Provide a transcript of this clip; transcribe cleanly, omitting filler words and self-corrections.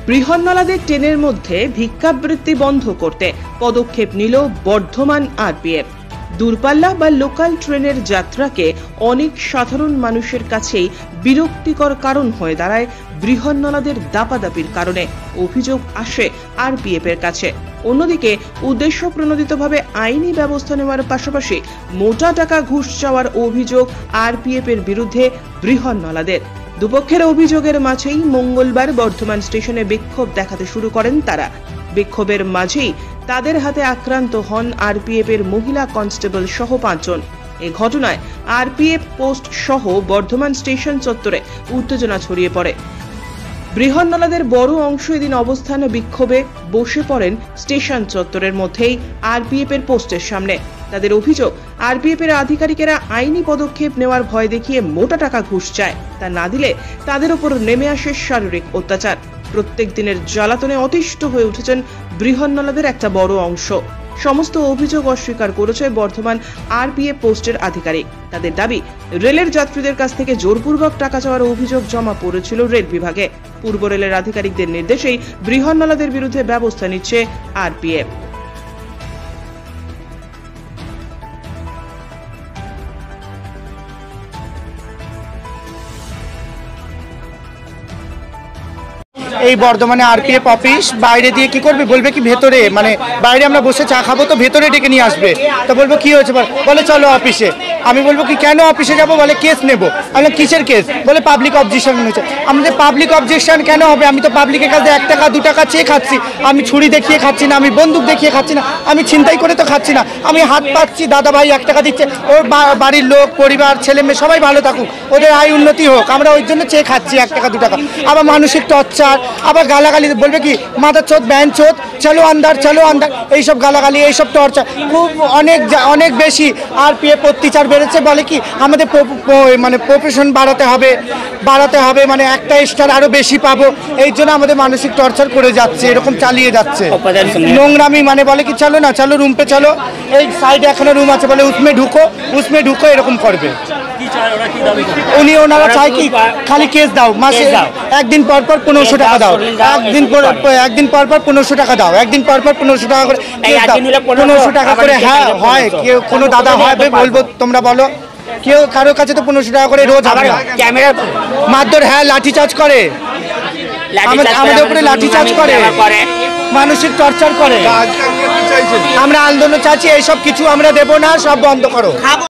বৃহন্নলাদের ট্রেনের মধ্যে ভিক্ষাবৃত্তি বন্ধ করতে পদক্ষেপ নিল বর্ধমান আরপিএফ। দূরপাল্লা বা লোকাল ট্রেনের যাত্রাকে অনেক সাধারণ মানুষের কাছেই বিরক্তিকর কারণ হয়ে দাঁড়ায় বৃহন্নলাদের দাপাদাপির কারণে অভিযোগ আসে আরপিএফ এর কাছে। অন্যদিকে উদ্দেশ্য প্রণোদিতভাবে আইনি ব্যবস্থা নেওয়ার পাশাপাশি মোটা টাকা ঘুষ চাওয়ার অভিযোগ আরপিএফ এর বিরুদ্ধে বৃহন্নলাদের। দুপক্ষের অভিযোগের মাঝেই মঙ্গলবার বর্ধমান স্টেশনে বিক্ষোভ দেখাতে শুরু করেন তারা। বিক্ষোভের মাঝেই তাদের হাতে আক্রান্ত হন আরপিএফ এর মহিলা কনস্টেবল সহ 5 জন। এই ঘটনায় আরপিএফ পোস্ট সহ বর্ধমান স্টেশন চত্বরে উত্তেজনা ছড়িয়ে পড়ে। বৃহন্নলাদের বড় অংশ এদিন অবস্থান বিক্ষোভে বসে পড়েন স্টেশন চত্বরের মধ্যেই আরপিএফ এর পোস্টের সামনে। তাদের অভিযোগ, আরপিএফ এর আধিকারিকেরা আইনি পদক্ষেপ নেওয়ার ভয় দেখিয়ে মোটা টাকা ঘুষ চায়, তা না দিলে তাদের উপর নেমে আসে শারীরিক অত্যাচার। প্রত্যেক দিনের জ্বালাতনে অতিষ্ঠ হয়ে উঠেছেন বৃহন্নলাদের একটা বড় অংশ। সমস্ত অভিযোগ অস্বীকার করেছে বর্ধমান আরপিএফ পোস্টের আধিকারিক। তাদের দাবি, রেলের যাত্রীদের কাছ থেকে জোরপূর্বক টাকা চাওয়ার অভিযোগ জমা পড়েছিল রেল বিভাগে। পূর্ব রেলের আধিকারিকদের নির্দেশেই বৃহন্নলাদের বিরুদ্ধে ব্যবস্থা নিচ্ছে আরপিএফ। এই বর্ধমানে আরপিএফ অফিস বাইরে দিয়ে কি করবে, বলবে কি ভেতরে, মানে বাইরে আমরা বসে চা খাবো তো ভেতরে ডেকে নিয়ে আসবে। তো বলবো কি হয়েছে, বলে চলো অফিসে। আমি বলবো কি কেন অফিসে যাবো, বলে কেস নেবো। আমি কিসের কেস, বলে পাবলিক অবজেকশন হয়েছে। আমাদের পাবলিক অবজেকশন কেন হবে? আমি তো পাবলিকের কাছে 1 টাকা 2 টাকা চেয়ে খাচ্ছি। আমি ছুরি দেখিয়ে খাচ্ছি না, আমি বন্দুক দেখিয়ে খাচ্ছি না, আমি ছিনতাই করে তো খাচ্ছি না। আমি হাত পাচ্ছি, দাদা ভাই 1 টাকা দিচ্ছে, ওর বাড়ির লোক পরিবার ছেলে মেয়ে সবাই ভালো থাকুক, ওদের আয় উন্নতি হোক, আমরা ওই জন্য চেয়ে খাচ্ছি 1 টাকা 2 টাকা। আবার মানসিক টর্চার, আবার গালাগালি, বলবে কি মাদার চোদ ব্যান চোদ, চলো আন্দার চলো আন্দার, এইসব গালাগালি, এইসব টর্চার খুব অনেক বেশি। আরপিএফ অত্যাচার বেড়েছে। বলে কি আমাদের মানে প্রফেশন বাড়াতে হবে, মানে একটা স্টার আরো বেশি পাবো, এই জন্য আমাদের মানসিক টর্চার করে যাচ্ছে, এরকম চালিয়ে যাচ্ছে। নোংরামি, মানে বলে কি চলো না, চলো রুম পে চলো, এই সাইডে এখনো রুম আছে, বলে উসমে ঢুকো, এরকম করবে। ওনারা চায় কি খালি কেস দাও, মাসে একদিন পর 1500 টাকা দাও, একদিন পর 1500 টাকা দাও, একদিন পর 1500 টাকা করে 1500 টাকা করে। হ্যাঁ হয়, কেউ কোনো দাদা হয় বলবো, তোমরা বলো, কেউ কারোর কাছে তো 1500 টাকা করে রোজ হবে। ক্যামেরা মারধর, হ্যাঁ লাঠিচার্জ করে, আমাদের উপরে লাঠিচার্জ করে, মানসিক টর্চার করে। আমরা আন্দোলন চাচ্ছি, এইসব কিছু আমরা দেবো না, সব বন্ধ করো।